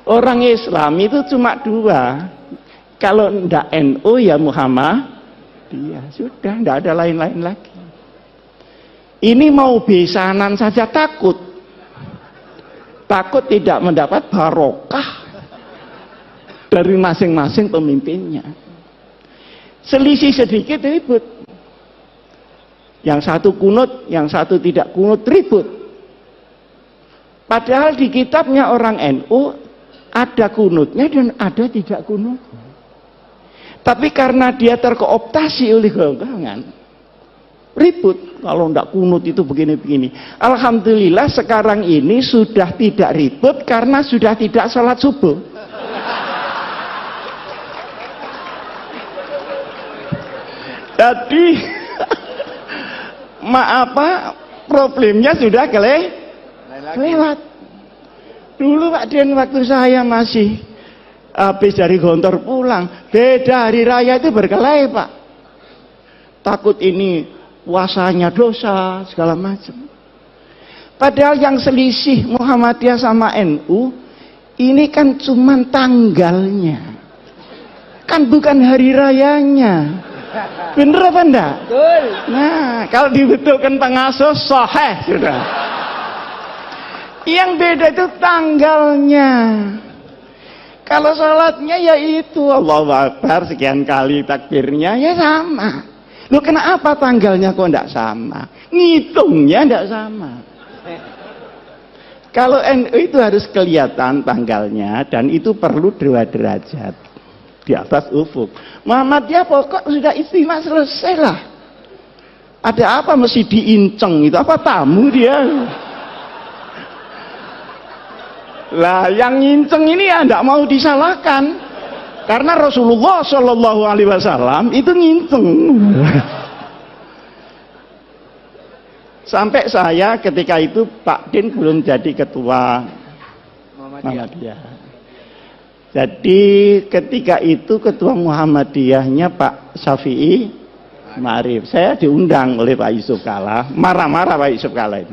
Orang Islam itu cuma dua. Kalau ndak NU ya Muhammadiyah. Sudah, ndak ada lain-lain lagi. Ini mau besanan saja takut. Takut tidak mendapat barokah dari masing-masing pemimpinnya. Selisih sedikit ribut. Yang satu kunut, yang satu tidak kunut, ribut. Padahal di kitabnya orang NU ada kunutnya dan ada tidak kunut. Tapi karena dia terkooptasi oleh golongan, ribut. Kalau tidak kunut itu begini-begini. Alhamdulillah sekarang ini sudah tidak ribut karena sudah tidak sholat subuh. Jadi problemnya sudah kelewat. Dulu Pak Dian waktu saya masih habis dari Gontor pulang, beda hari raya itu berkelahi Pak. Takut ini puasanya dosa segala macam. Padahal yang selisih Muhammadiyah sama NU ini kan cuman tanggalnya, kan bukan hari rayanya. Bener apa enggak? Betul. Nah, kalau dibetulkan pengasuh sahih sudah. Yang beda itu tanggalnya. Kalau sholatnya ya itu Allahu Akbar sekian kali takbirnya ya sama. Loh kenapa tanggalnya kok enggak sama? Ngitungnya enggak sama. Kalau NU itu harus kelihatan tanggalnya dan itu perlu 2 derajat di atas ufuk. Muhammadiyah pokok sudah istimewa selesai lah. Ada apa mesti diinceng itu? Apa tamu dia? Lah yang nginceng ini ya tidak mau disalahkan. Karena Rasulullah Shallallahu Alaihi Wasallam itu nginceng. Sampai saya ketika itu Pak Din belum jadi ketua Muhammadiyah. Jadi ketika itu ketua Muhammadiyahnya Pak Syafi'i Ma'arif. Saya diundang oleh Pak Yusuf Kala. Marah-marah Pak Yusuf Kala itu.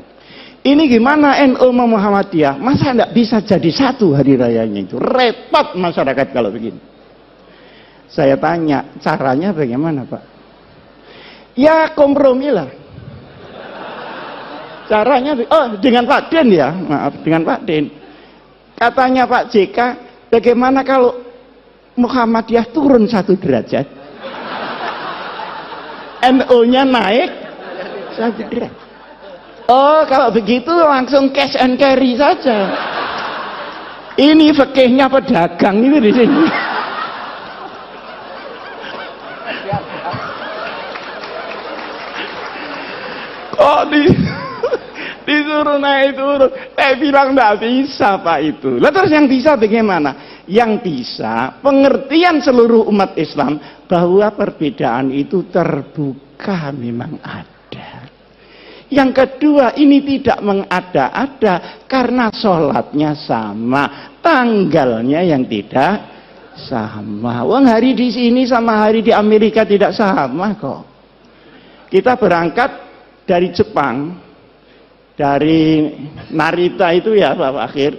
Ini gimana NU sama Muhammadiyah? Masa enggak bisa jadi satu hari rayanya itu? Repot masyarakat kalau begini. Saya tanya, caranya bagaimana Pak? Ya kompromi lah. Caranya, dengan Pak Den ya, maaf, dengan Pak Den. Katanya Pak JK, bagaimana kalau Muhammadiyah turun 1 derajat? NU-nya naik 1 derajat. Oh, kalau begitu langsung cash and carry saja. Ini fikihnya pedagang itu di sini. Kok disuruh naik turun? Saya bilang enggak bisa Pak itu. Lah terus yang bisa bagaimana? Yang bisa pengertian seluruh umat Islam bahwa perbedaan itu terbuka memang ada. Yang kedua, ini tidak mengada-ada karena sholatnya sama, tanggalnya yang tidak sama. Wong hari di sini sama hari di Amerika tidak sama kok. Kita berangkat dari Jepang, dari Narita itu ya Pak Akhir,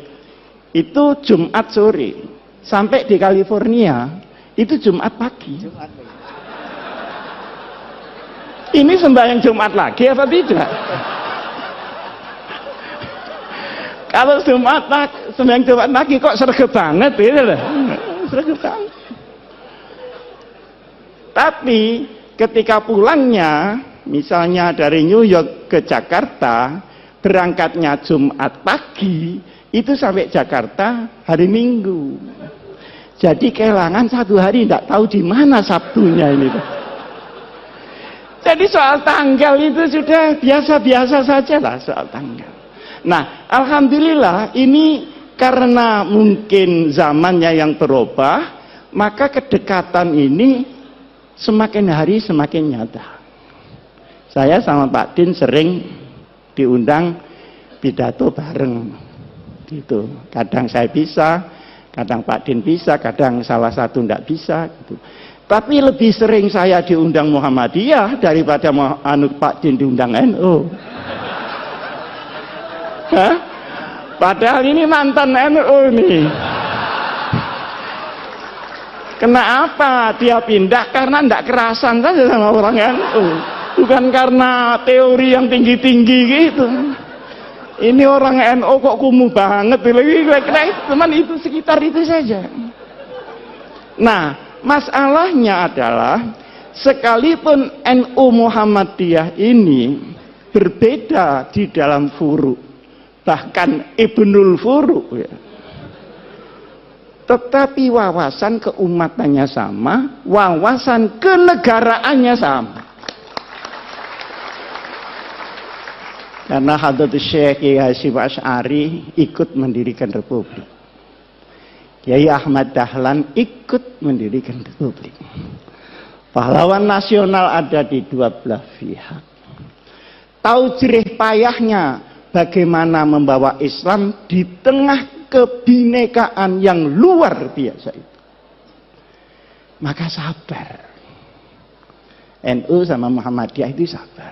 itu Jumat sore, sampai di California itu Jumat pagi. Ini sembahyang Jumat lagi apa tidak? Kalau sembahyang Jumat lagi kok sergap banget gitu loh. Sergap banget. Tapi ketika pulangnya, misalnya dari New York ke Jakarta, berangkatnya Jumat pagi, itu sampai Jakarta hari Minggu. Jadi kehilangan 1 hari, tidak tahu di mana Sabtunya ini. Jadi soal tanggal itu sudah biasa-biasa saja lah soal tanggal. Nah, alhamdulillah ini karena mungkin zamannya yang berubah, maka kedekatan ini semakin hari semakin nyata. Saya sama Pak Din sering diundang pidato bareng gitu. Kadang saya bisa, kadang Pak Din bisa, kadang salah satu tidak bisa gitu. Tapi lebih sering saya diundang Muhammadiyah daripada Pak Din diundang NU. Hah? Padahal ini mantan NU nih. Kenapa dia pindah? Karena tidak kerasan saja sama orang NU. Bukan karena teori yang tinggi-tinggi gitu. Ini orang NU kok kumuh banget. Kira-kira teman itu sekitar itu saja. Nah, masalahnya adalah sekalipun NU Muhammadiyah ini berbeda di dalam furu, bahkan Ibnul Furu ya, tetapi wawasan keumatannya sama, wawasan kenegaraannya sama. Karena Hadratus Syekh Kiai Hasyim Asy'ari ikut mendirikan republik, Kiai Ahmad Dahlan ikut mendirikan republik. Pahlawan nasional ada di dua belah pihak. Tahu jerih payahnya bagaimana membawa Islam di tengah kebinekaan yang luar biasa itu. Maka sabar. NU sama Muhammadiyah itu sabar.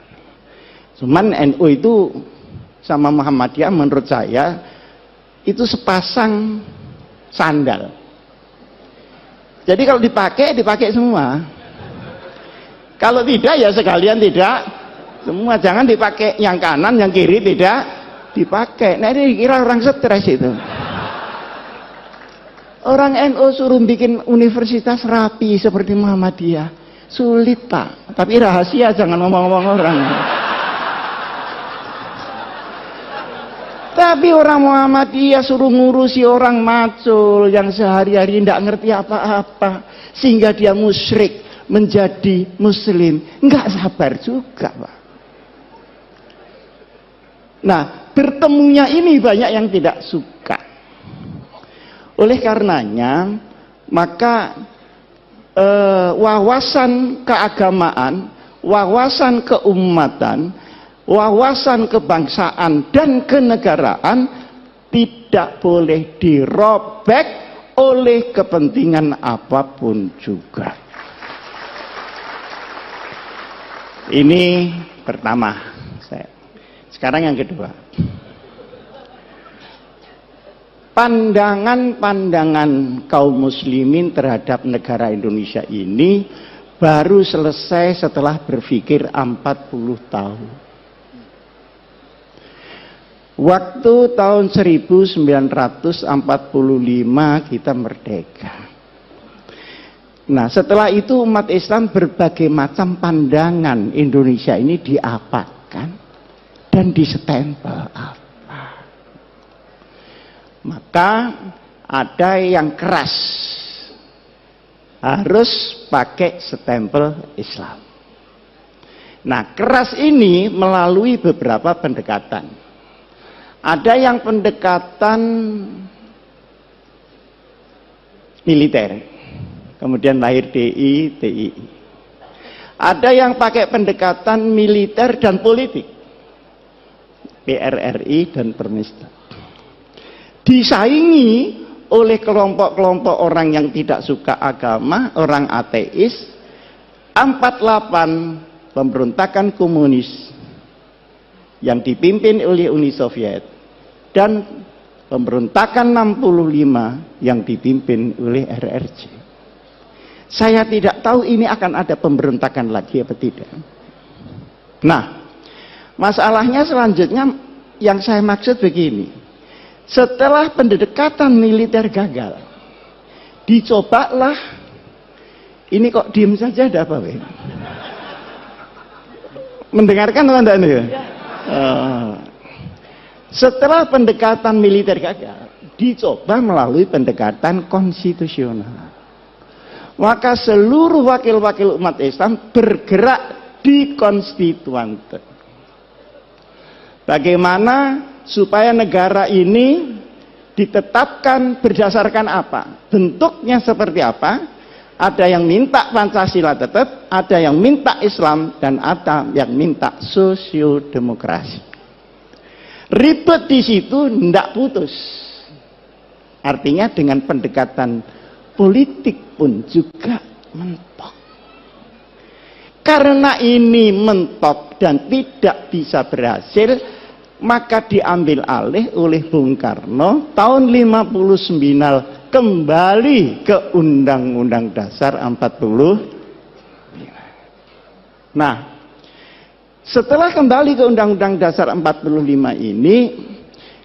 Cuman NU itu sama Muhammadiyah menurut saya itu sepasang sandal. Jadi kalau dipakai semua. Kalau tidak ya sekalian tidak semua. Jangan dipakai yang kanan, yang kiri tidak dipakai. Nah ini kira orang stres itu. Orang NU suruh bikin universitas rapi seperti Muhammadiyah. Sulit Pak. Tapi rahasia, jangan ngomong-ngomong orang. Tapi orang Muhammadiyah suruh ngurusi orang macul yang sehari-hari tidak ngerti apa-apa. Sehingga dia musyrik menjadi muslim. Enggak sabar juga Pak. Nah, bertemunya ini banyak yang tidak suka. Oleh karenanya, maka wawasan keagamaan, wawasan keumatan, wawasan kebangsaan dan kenegaraan tidak boleh dirobek oleh kepentingan apapun juga. Ini pertama. Sekarang yang kedua, pandangan-pandangan kaum muslimin terhadap negara Indonesia ini baru selesai setelah berpikir 40 tahun. Waktu tahun 1945 kita merdeka. Nah, setelah itu umat Islam berbagai macam pandangan Indonesia ini diapakan dan disestempel apa. Maka ada yang keras, harus pakai stempel Islam. Nah, keras ini melalui beberapa pendekatan. Ada yang pendekatan militer, kemudian lahir DI, TII. Ada yang pakai pendekatan militer dan politik, PRRI dan Permesta. Disaingi oleh kelompok-kelompok orang yang tidak suka agama, orang ateis. 48 pemberontakan komunis yang dipimpin oleh Uni Soviet dan pemberontakan 65 yang dipimpin oleh RRC. Saya tidak tahu ini akan ada pemberontakan lagi apa tidak. Nah, masalahnya selanjutnya yang saya maksud begini. Setelah pendekatan militer gagal, dicobalah, ini kok diem saja ada apa? Mendengarkan atau tidak? Setelah pendekatan militer gagal, dicoba melalui pendekatan konstitusional. Maka seluruh wakil-wakil umat Islam bergerak di konstituante. Bagaimana supaya negara ini ditetapkan berdasarkan apa? Bentuknya seperti apa? Ada yang minta Pancasila tetap, ada yang minta Islam, dan ada yang minta sosiodemokrasi. Ribet di situ tidak putus. Artinya dengan pendekatan politik pun juga mentok. Karena ini mentok dan tidak bisa berhasil, maka diambil alih oleh Bung Karno tahun 59 kembali ke Undang-Undang Dasar 45. Nah, setelah kembali ke Undang-Undang Dasar 45 ini,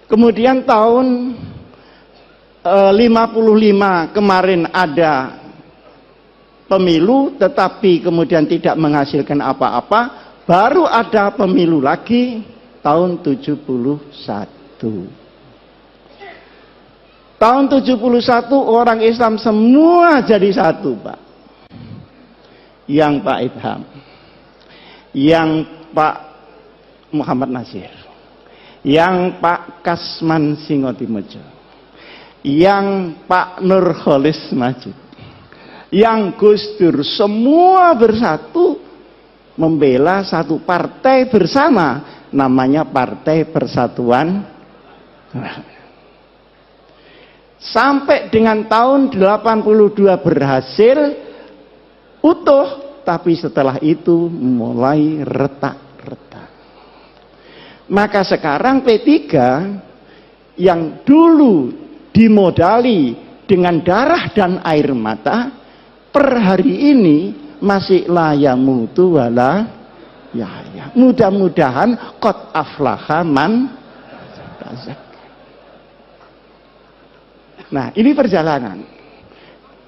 kemudian tahun 55 kemarin ada pemilu, tetapi kemudian tidak menghasilkan apa-apa, baru ada pemilu lagi tahun 71. Tahun 71 orang Islam semua jadi satu, Pak. Yang Pak Idham, yang Pak Muhammad Nasir, yang Pak Kasman Singotimojo, yang Pak Nurholis Majid, yang Gus Dur, semua bersatu membela satu partai bersama, namanya Partai Persatuan. Sampai dengan tahun 82 berhasil utuh, tapi setelah itu mulai retak-retak. Maka sekarang P3 yang dulu dimodali dengan darah dan air mata, per hari ini masih layamutu wala ya. Mudah-mudahan qad aflaha man tazakka. Nah, ini perjalanan.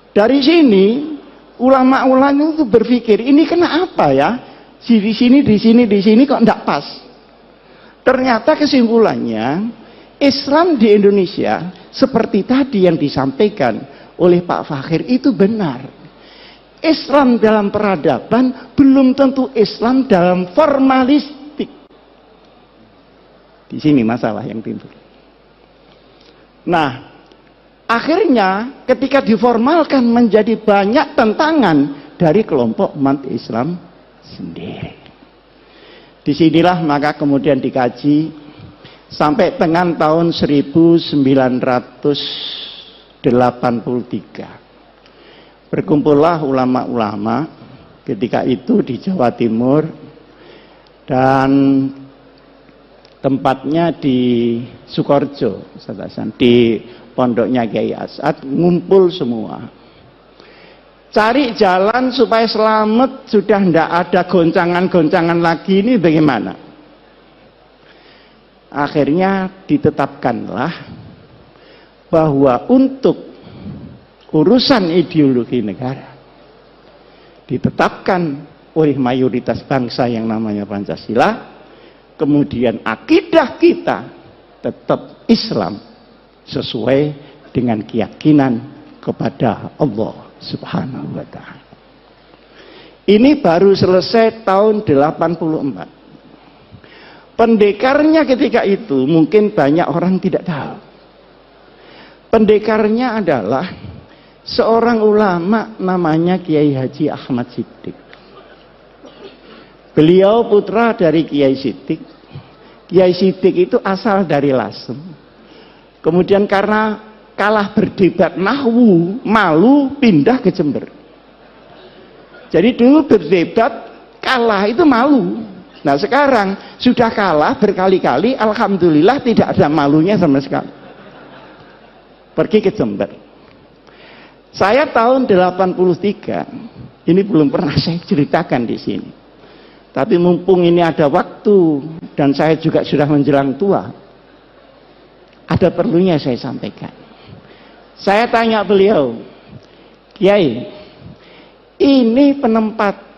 Dari sini ulama-ulama itu berpikir, ini kenapa ya? Di sini kok enggak pas. Ternyata kesimpulannya, Islam di Indonesia seperti tadi yang disampaikan oleh Pak Fakhir itu benar. Islam dalam peradaban belum tentu Islam dalam formalistik. Di sini masalah yang timbul. Nah, akhirnya ketika diformalkan menjadi banyak tentangan dari kelompok umat Islam sendiri. Disinilah maka kemudian dikaji sampai dengan tahun 1983. Berkumpullah ulama-ulama ketika itu di Jawa Timur dan tempatnya di Sukoharjo, di pondoknya Kiai As'ad, ngumpul semua. Cari jalan supaya selamat, sudah tidak ada goncangan-goncangan lagi, ini bagaimana? Akhirnya ditetapkanlah bahwa untuk urusan ideologi negara ditetapkan oleh mayoritas bangsa yang namanya Pancasila, kemudian akidah kita tetap Islam sesuai dengan keyakinan kepada Allah Subhanahu wa ta'ala. Ini baru selesai tahun 84. Pendekarnya ketika itu mungkin banyak orang tidak tahu. Pendekarnya adalah seorang ulama namanya Kiai Haji Ahmad Siddiq. Beliau putra dari Kiai Siddiq. Kiai Siddiq itu asal dari Lasem. Kemudian karena kalah berdebat nahwu, malu pindah ke Jember. Jadi dulu berdebat kalah itu malu. Nah sekarang sudah kalah berkali-kali, alhamdulillah tidak ada malunya sama sekali. Pergi ke Jember. Saya tahun 83, ini belum pernah saya ceritakan di sini. Tapi mumpung ini ada waktu dan saya juga sudah menjelang tua, ada perlunya saya sampaikan. Saya tanya beliau, Kiai, ini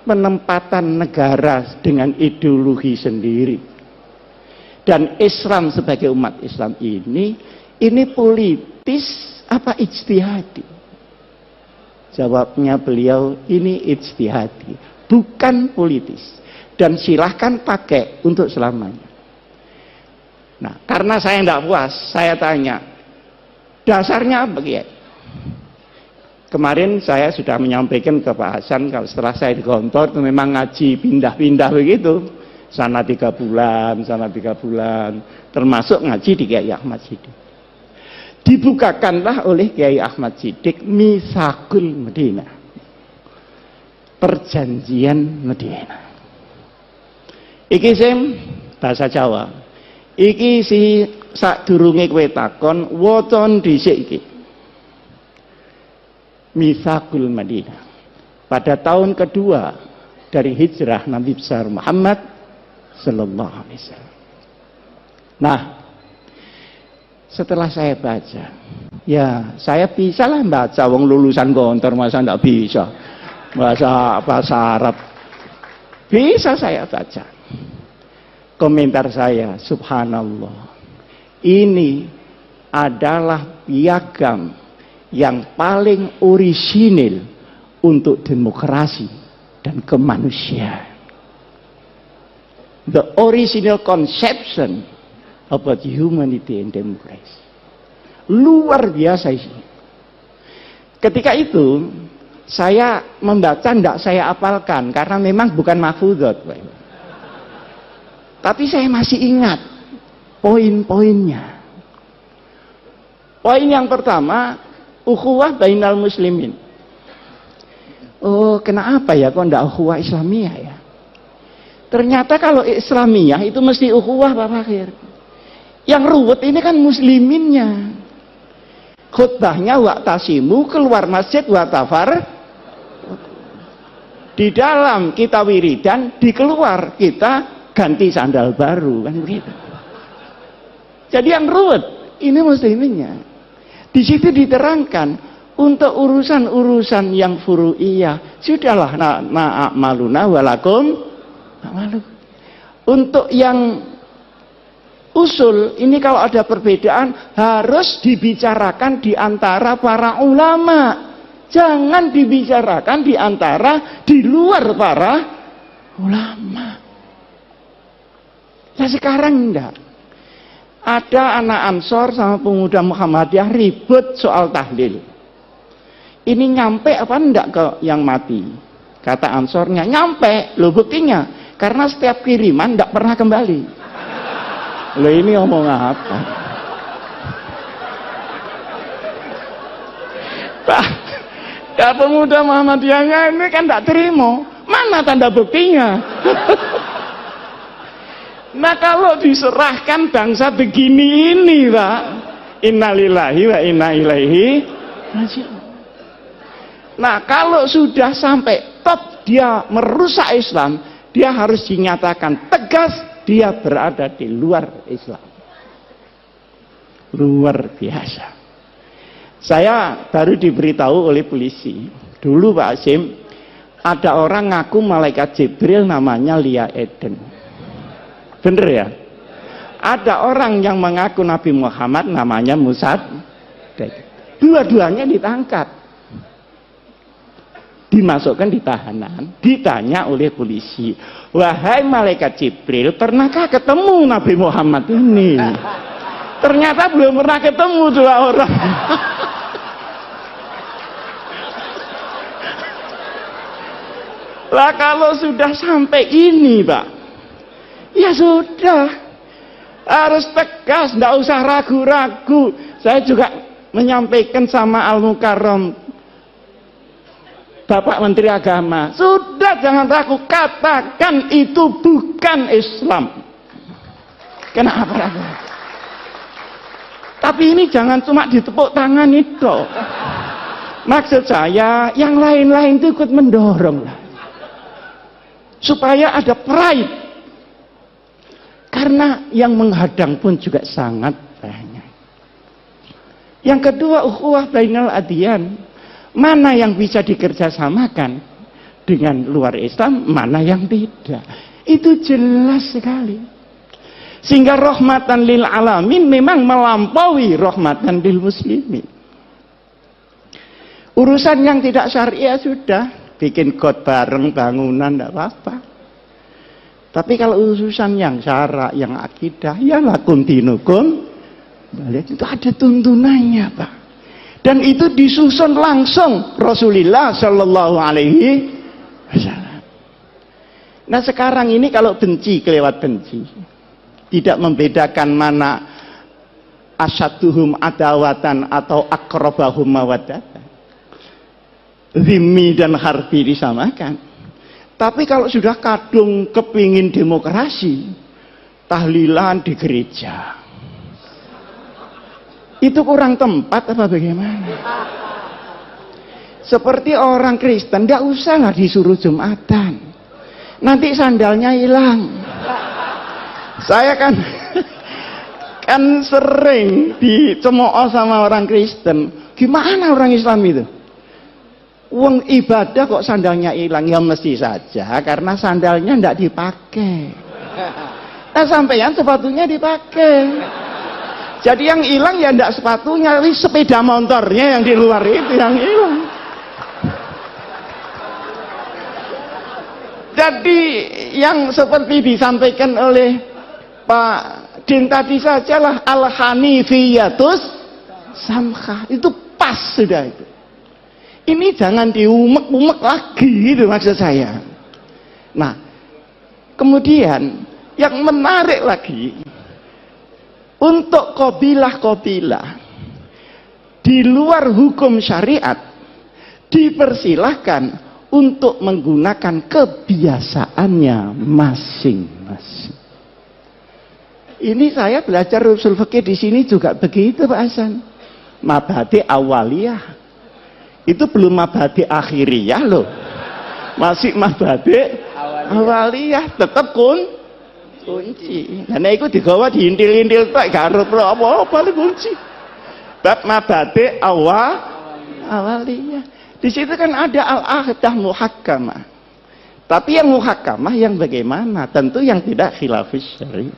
penempatan negara dengan ideologi sendiri dan Islam sebagai umat Islam ini politis apa ijtihadi? Jawabnya beliau, ini ijtihadi, bukan politis. Dan silahkan pakai untuk selamanya. Nah, karena saya tidak puas, saya tanya, dasarnya apa Kiai? Kemarin saya sudah menyampaikan ke Pak Hasan, kalau setelah saya di kantor itu memang ngaji pindah-pindah begitu. Sana 3 bulan, sana 3 bulan, termasuk ngaji di Kiai Ahmad Siddiq. Dibukakanlah oleh Kiai Ahmad Siddiq Mitsaqul Madinah, perjanjian Madinah. Iki sing bahasa Jawa. Iki si sadurunge kowe takon waca dhisik iki. Mitsaqul Madinah. Pada tahun kedua dari hijrah Nabi besar Muhammad sallallahu alaihi wasallam. Nah, setelah saya baca, ya saya bisa lah baca, wong lulusan Gontor masa enggak bisa bahasa Arab. Bisa saya baca. Komentar saya, subhanallah, ini adalah piagam yang paling orisinil untuk demokrasi dan kemanusiaan. The original conception about humanity and democracy. Luar biasa ini. Ketika itu saya membaca, tidak saya apalkan karena memang bukan mahfudot, tapi saya masih ingat poin-poinnya. Poin yang pertama, ukhuwah bainal muslimin. Oh, kenapa ya kok tidak ukhuwah Islamiyah ya? Ternyata kalau Islamiyah itu mesti ukhuwah Pak Fakir. Yang ruwet ini kan musliminnya. Khutbahnya wa'tasimu, keluar masjid wa'tafar. Di dalam kita wiridan, di keluar kita ganti sandal baru, kan begitu. Jadi yang ruwet ini musliminnya. Di situ diterangkan untuk urusan-urusan yang furu'iyah sudahlah na'amaluna walakum na'malu. Untuk yang usul ini kalau ada perbedaan harus dibicarakan di antara para ulama. Jangan dibicarakan di antara di luar para ulama. Nah sekarang enggak. Ada anak Ansor sama pemuda Muhammadiyah ribut soal tahlil. Ini nyampe apa enggak ke yang mati? Kata Ansornya, nyampe. Loh buktinya, karena setiap kiriman enggak pernah kembali. Loh ini ngomong apa? Ya pemuda Muhammadiyahnya ini kan enggak terima. Mana tanda buktinya? Nah kalau diserahkan bangsa begini ini Pak, innalillahi wa inna ilaihi raji'un. Nah kalau sudah sampai top dia merusak Islam, dia harus dinyatakan tegas dia berada di luar Islam. Luar biasa. Saya baru diberitahu oleh polisi. Dulu Pak Hasim, ada orang ngaku malaikat Jibril namanya Lia Eden. Bener ya? Ada orang yang mengaku Nabi Muhammad namanya Musad. Dua-duanya ditangkap. Dimasukkan di tahanan. Ditanya oleh polisi. Wahai malaikat Jibril, pernahkah ketemu Nabi Muhammad ini? Ternyata belum pernah ketemu dua orang. Lah kalau sudah sampai ini Pak, ya sudah, harus tegas, tidak usah ragu-ragu. Saya juga menyampaikan sama Al-Mukarram, Bapak Menteri Agama, sudah jangan ragu, katakan itu bukan Islam. Kenapa ragu? Tapi ini jangan cuma ditepuk tangan itu. Maksud saya, yang lain-lain itu ikut mendorong lah. Supaya ada pride. Karena yang menghadang pun juga sangat banyak. Yang kedua, ukhuwah bainal adyan. Mana yang bisa dikerjasamakan dengan luar Islam, mana yang tidak. Itu jelas sekali. Sehingga rahmatan lil alamin memang melampaui rahmatan lil muslimin. Urusan yang tidak syariah sudah. Bikin got bareng, bangunan, tidak apa-apa. Tapi kalau urusan yang syara, yang akidah, ya lakum dinukum, itu ada tuntunannya Pak. Dan itu disusun langsung Rasulullah Shallallahu Alaihi Wasallam. Nah sekarang ini kalau benci kelewat benci, tidak membedakan mana asyaduhum adawatan atau akrobahum mawaddatan. Zimmi dan harbi disamakan. Tapi kalau sudah kadung kepingin demokrasi, tahlilan di gereja, itu kurang tempat apa bagaimana? Seperti orang Kristen, nggak usah lah disuruh Jumatan. Nanti sandalnya hilang. Saya kan sering dicemooh sama orang Kristen. Gimana orang Islam itu? Uang ibadah kok sandalnya hilang? Ya mesti saja karena sandalnya ndak dipakai. Nah sampeyan sepatunya dipakai. Jadi yang hilang ya ndak sepatunya, tapi sepeda motornya yang di luar itu yang hilang. Jadi yang seperti disampaikan oleh Pak Din tadi sajalah al-hanifiyatus samkhah, itu pas sudah itu. Ini jangan diumek-umek lagi gitu maksud saya. Nah, kemudian yang menarik lagi untuk qabilah-qabilah di luar hukum syariat dipersilahkan untuk menggunakan kebiasaannya masing-masing. Ini saya belajar usul fikih di sini juga begitu Pak Hasan. Mabhadi awaliyah. Itu belum mabhadi akhiriyah loh. Masih mabhadi awaliyah, tetap kunci. Nah itu digawa diintil-intil tak garep apa-apa kunci. Bab mabhadi awaliyah. Di situ kan ada al-ahdah muhakkamah. Tapi yang muhakkamah yang bagaimana? Tentu yang tidak khilafis syar'i.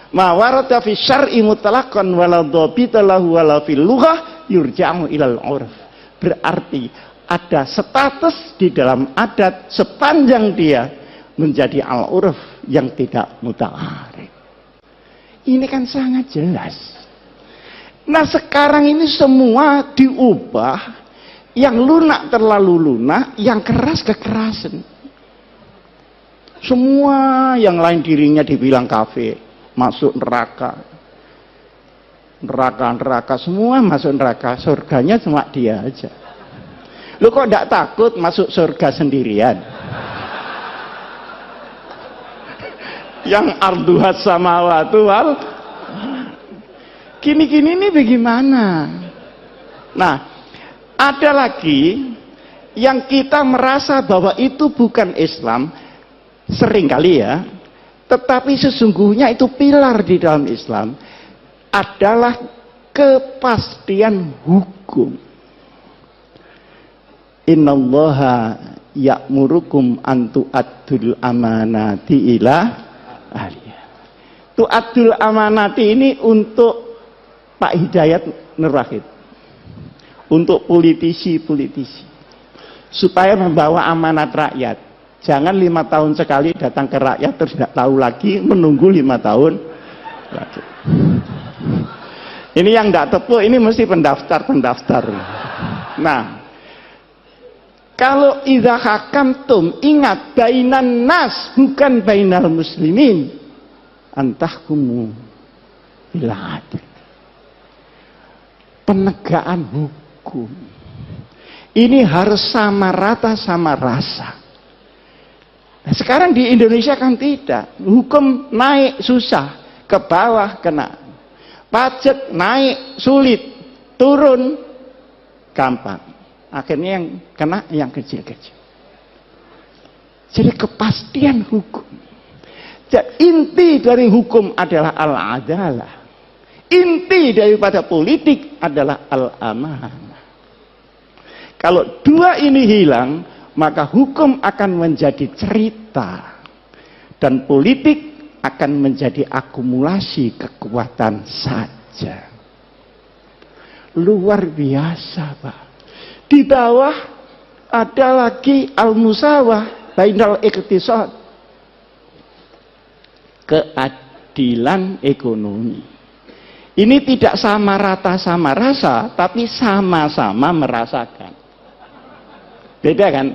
Ma warada fi syar'i mutlaqan wala dhabita lahu wala fil lughah yurja'u ilal 'urf. Berarti ada status di dalam adat sepanjang dia menjadi al-'urf yang tidak muta'arif. Ini kan sangat jelas. Nah, sekarang ini semua diubah. Yang lunak terlalu lunak, yang keras kekerasan. Semua yang lain dirinya dibilang kafir, masuk neraka. Neraka semua masuk neraka, surganya cuma dia aja. Lu kok tidak takut masuk surga sendirian? Yang arduhat samawatu wal gini-gini ini bagaimana? Nah, ada lagi yang kita merasa bahwa itu bukan Islam, seringkali ya, tetapi sesungguhnya itu pilar di dalam Islam, adalah kepastian hukum. Innallaha ya'murukum an tu'addul amanati ila ahliha. Tu'addul amanati ini untuk Pak Hidayat Nur Wahid. Untuk politisi-politisi supaya membawa amanat rakyat. Jangan 5 tahun sekali datang ke rakyat terus tidak tahu lagi, menunggu 5 tahun lagi. Ini yang tidak tepu, ini mesti pendaftar. Nah, kalau idza hakamtum, ingat bainan nas bukan bainal muslimin, antahkumu bil adl. Penegakan hukum ini harus sama rata sama rasa. Nah, sekarang di Indonesia kan tidak. Hukum naik susah, ke bawah kena. Pajak naik sulit, turun gampang. Akhirnya yang kena yang kecil-kecil. Jadi kepastian hukum. Jadi inti dari hukum adalah al-adalah. Inti daripada politik adalah al-amanah. Kalau dua ini hilang, maka hukum akan menjadi cerita dan politik akan menjadi akumulasi kekuatan saja. Luar biasa, Pak. Di bawah ada lagi al-musawah bainal iqtisad, keadilan ekonomi. Ini tidak sama rata sama rasa, tapi sama-sama merasakan. Beda kan?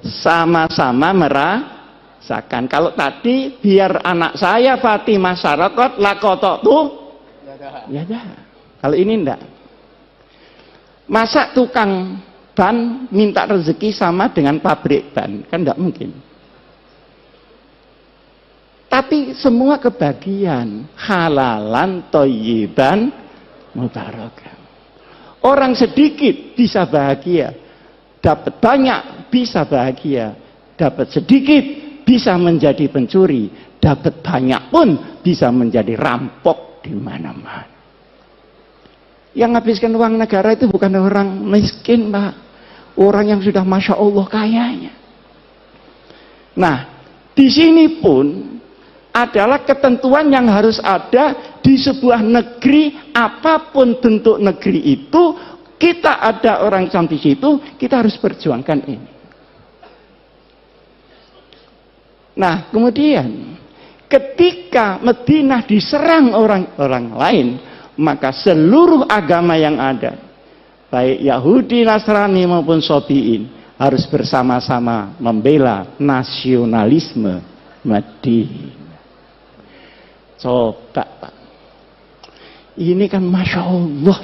Sama-sama merasakan. Kalau tadi biar anak saya Fatimah Sarakot lakotok tuh, ya dah. Kalau ini enggak. Masa tukang ban minta rezeki sama dengan pabrik ban? Kan enggak mungkin. Tapi semua kebagian, halalan, thayyiban, mubarakan. Orang sedikit bisa bahagia, dapat banyak bisa bahagia, dapat sedikit bisa menjadi pencuri, dapat banyak pun bisa menjadi rampok di mana-mana. Yang habiskan uang negara itu bukan orang miskin, Pak. Orang yang sudah Masya Allah kayanya. Nah, di sini pun adalah ketentuan yang harus ada di sebuah negeri, apapun bentuk negeri itu, kita ada orang Islam di situ, kita harus perjuangkan ini. Nah, kemudian ketika Madinah diserang orang-orang lain, maka seluruh agama yang ada, baik Yahudi, Nasrani maupun Sabi'in, harus bersama-sama membela nasionalisme Madinah. Coba, Pak. Ini kan Masya Allah.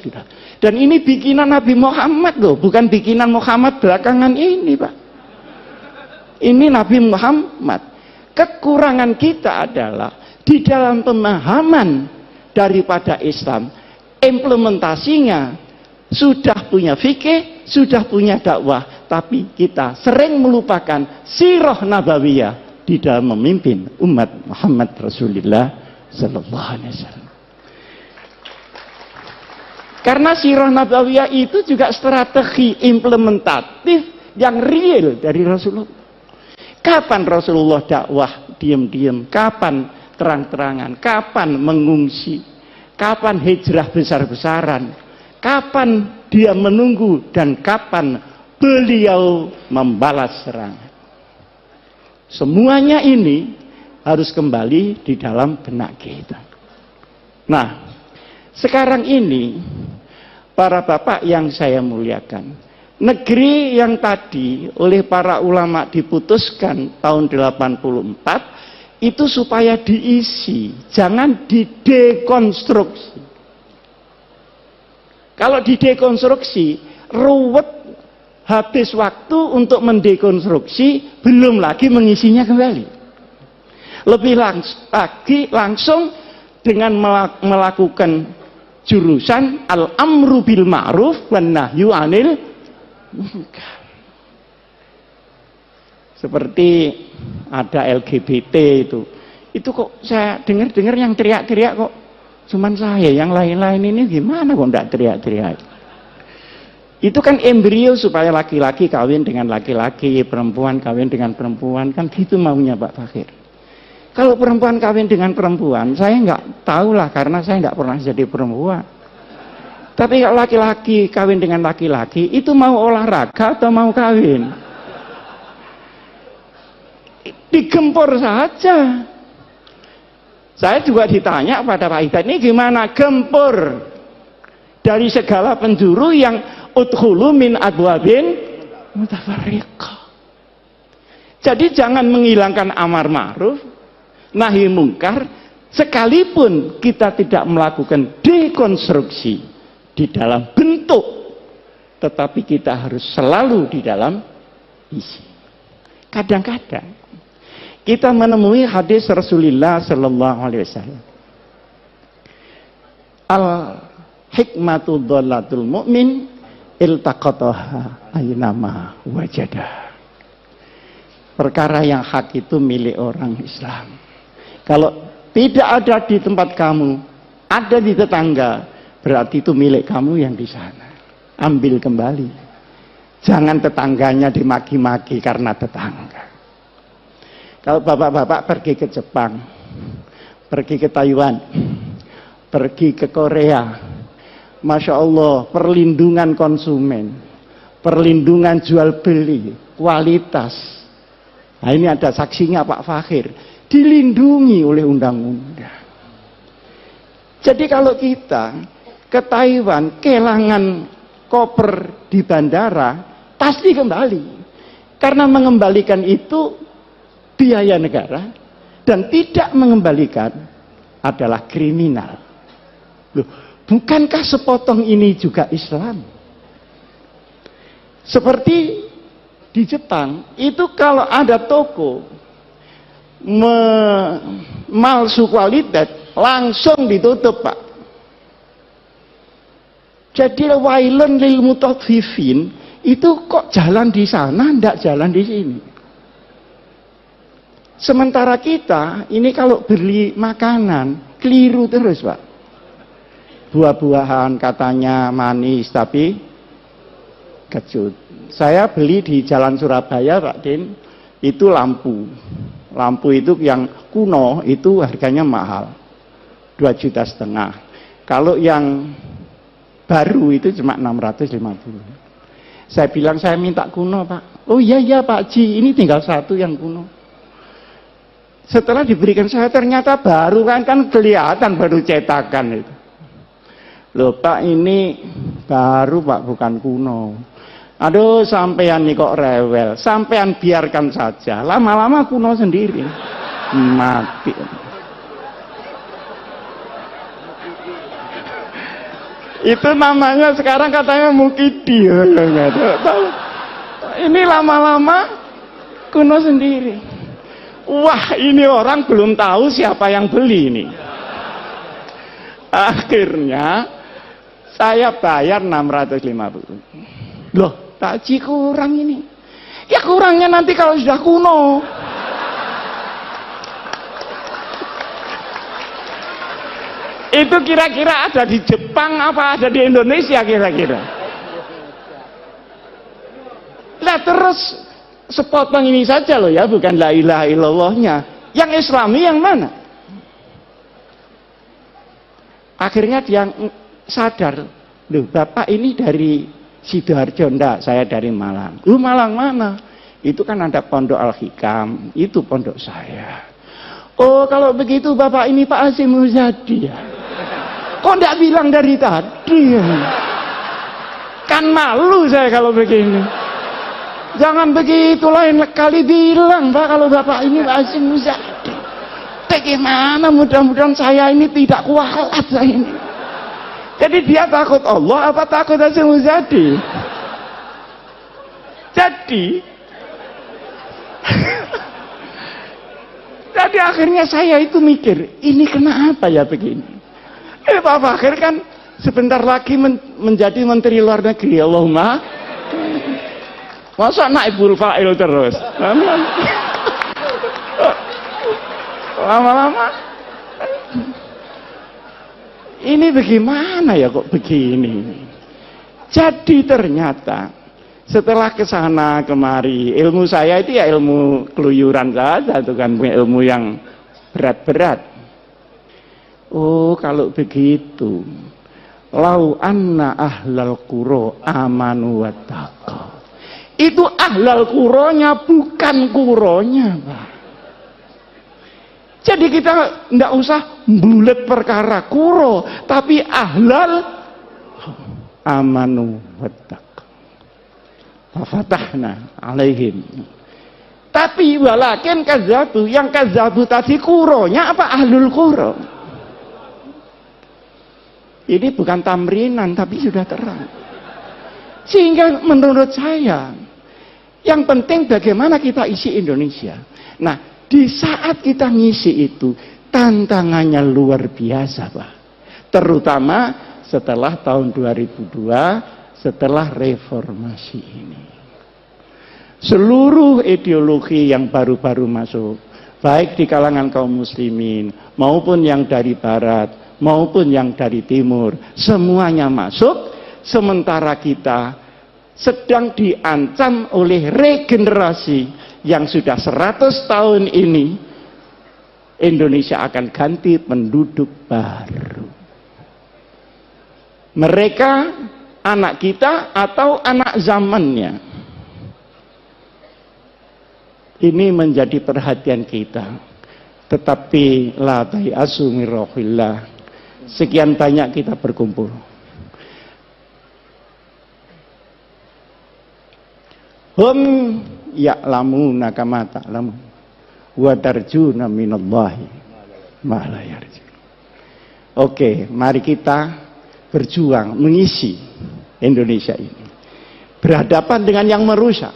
Dan ini bikinan Nabi Muhammad loh, bukan bikinan Muhammad belakangan ini, Pak. Ini Nabi Muhammad. Kekurangan kita adalah di dalam pemahaman daripada Islam, implementasinya sudah punya fikih, sudah punya dakwah, tapi kita sering melupakan sirah nabawiyah di dalam memimpin umat Muhammad Rasulullah Sallallahu Alaihi Wasallam. Karena sirah nabawiyah itu juga strategi implementatif yang real dari Rasulullah. Kapan Rasulullah dakwah diam-diam, kapan terang-terangan, kapan mengungsi, kapan hijrah besar-besaran, kapan dia menunggu, dan kapan beliau membalas serangan. Semuanya ini harus kembali di dalam benak kita. Nah, sekarang ini para bapak yang saya muliakan, negeri yang tadi oleh para ulama diputuskan tahun 84 itu supaya diisi, jangan didekonstruksi. Kalau didekonstruksi ruwet, habis waktu untuk mendekonstruksi, belum lagi mengisinya kembali. Lebih langsung dengan melakukan jurusan al-amru bil ma'ruf wan nahyu 'anil munkar. Seperti ada LGBT itu kok saya dengar yang teriak-teriak kok cuman saya, yang lain-lain ini gimana kok enggak teriak-teriak. Itu kan embrio supaya laki-laki kawin dengan laki-laki, perempuan kawin dengan perempuan, kan gitu maunya Pak Fakir. Kalau perempuan kawin dengan perempuan, saya nggak tahu lah karena saya nggak pernah jadi perempuan. Tapi kalau laki-laki kawin dengan laki-laki, itu mau olahraga atau mau kawin? Digempur saja. Saya juga ditanya pada Pak Hidayat, ini gimana gempur dari segala penjuru yang udkhulu min abwabin mutafarriqah. Jadi jangan menghilangkan amar ma'ruf nahi mungkar, sekalipun kita tidak melakukan dekonstruksi di dalam bentuk, tetapi kita harus selalu di dalam isi. Kadang-kadang kita menemui hadis Rasulullah Sallallahu Alaihi Wasallam, al hikmatu dholatul mu'min iltaqataha aynama wajadah. Perkara yang hak itu milik orang Islam. Kalau tidak ada di tempat kamu, ada di tetangga, berarti itu milik kamu yang di sana. Ambil kembali. Jangan tetangganya dimaki-maki karena tetangga. Kalau bapak-bapak pergi ke Jepang, pergi ke Taiwan, pergi ke Korea, Masya Allah, perlindungan konsumen, perlindungan jual beli, kualitas. Nah ini ada saksinya Pak Fakhir, dilindungi oleh undang-undang. Jadi kalau kita ke Taiwan, kehilangan koper di bandara, pasti kembali. Karena mengembalikan itu biaya negara, dan tidak mengembalikan adalah kriminal. Loh, bukankah sepotong ini juga Islam? Seperti di Jepang, itu kalau ada toko malsu kualitas, langsung ditutup Pak. Jadi wailun lil mutaffifin itu kok jalan di sana, ndak jalan di sini. Sementara kita ini kalau beli makanan keliru terus, Pak. Buah-buahan katanya manis tapi kecut. Saya beli di Jalan Surabaya, Pak Din, itu lampu. Lampu itu yang kuno itu harganya mahal. 2,5 juta. Kalau yang baru itu cuma 650. Saya bilang saya minta kuno, Pak. Oh iya Pak Ji, ini tinggal satu yang kuno. Setelah diberikan saya ternyata baru kan kelihatan baru cetakan itu. Loh Pak, ini baru Pak, bukan kuno. Aduh, sampean nih kok rewel. Sampean biarkan saja. Lama-lama kuno sendiri. Mati. Itu namanya sekarang katanya mukidi. Ini lama-lama kuno sendiri. Wah, ini orang belum tahu siapa yang beli ini. Akhirnya saya bayar 650. Loh, Pak Ji kurang ini. Ya kurangnya nanti kalau sudah kuno. Itu kira-kira ada di Jepang apa ada di Indonesia kira-kira? Lah terus sepotong ini saja loh ya, bukan la ilaha illallahnya. Yang Islami yang mana? Akhirnya dia sadar, loh Bapak ini dari Sidoarjo, enggak, saya dari Malang. Lu Malang mana? Itu kan ada Pondok Al-Hikam, itu pondok saya. Oh kalau begitu Bapak ini Pak Hasyim Muzadi ya? Kok enggak bilang dari tadi ya? Kan malu saya kalau begini. Jangan begitu, lain kali bilang Pak kalau Bapak ini Pak Hasyim Muzadi. Bagaimana mudah-mudahan saya ini tidak kualat saya ini. Jadi dia takut Allah apa takut Hasyim Muzadi? Jadi akhirnya saya itu mikir, ini kenapa ya begini? Pak Fakir kan sebentar lagi menjadi Menteri Luar Negeri, Allahumma. Masa naibul fa'il terus? Lama-lama ini bagaimana ya kok begini? Jadi ternyata setelah kesana kemari, ilmu saya itu ya ilmu keluyuran saja, itu kan ilmu yang berat-berat. Oh kalau begitu, lau anna ahlal qura amanu wattaqau. Itu ahlal quronya bukan kuronya, Pak. Jadi kita tidak usah bulet perkara kuro, tapi ahlal amanu wattaqau. Fafatahna alaihim. Tapi walakin kazabu, yang kazabu tadi kuronya apa ahlul kuro? Ini bukan tamrinan tapi sudah terang. Sehingga menurut saya yang penting bagaimana kita isi Indonesia. Nah, di saat kita ngisi itu, tantangannya luar biasa, Pak. Terutama setelah tahun 2002, setelah reformasi ini. Seluruh ideologi yang baru-baru masuk, baik di kalangan kaum muslimin, maupun yang dari barat, maupun yang dari timur, semuanya masuk, sementara kita sedang diancam oleh regenerasi yang sudah 100 tahun ini. Indonesia akan ganti penduduk baru. Mereka anak kita atau anak zamannya. Ini menjadi perhatian kita. Tetapi la tayasu min rauhillah. Sekian banyak kita berkumpul. Hum ya'lamuna kama ta'lamun wa tarjuna minallahi ma la yarjun. Oke, mari kita berjuang mengisi Indonesia ini. Berhadapan dengan yang merusak.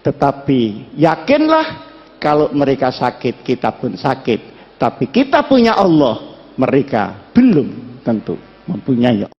Tetapi yakinlah kalau mereka sakit, kita pun sakit. Tapi kita punya Allah, mereka belum tentu mempunyai Allah.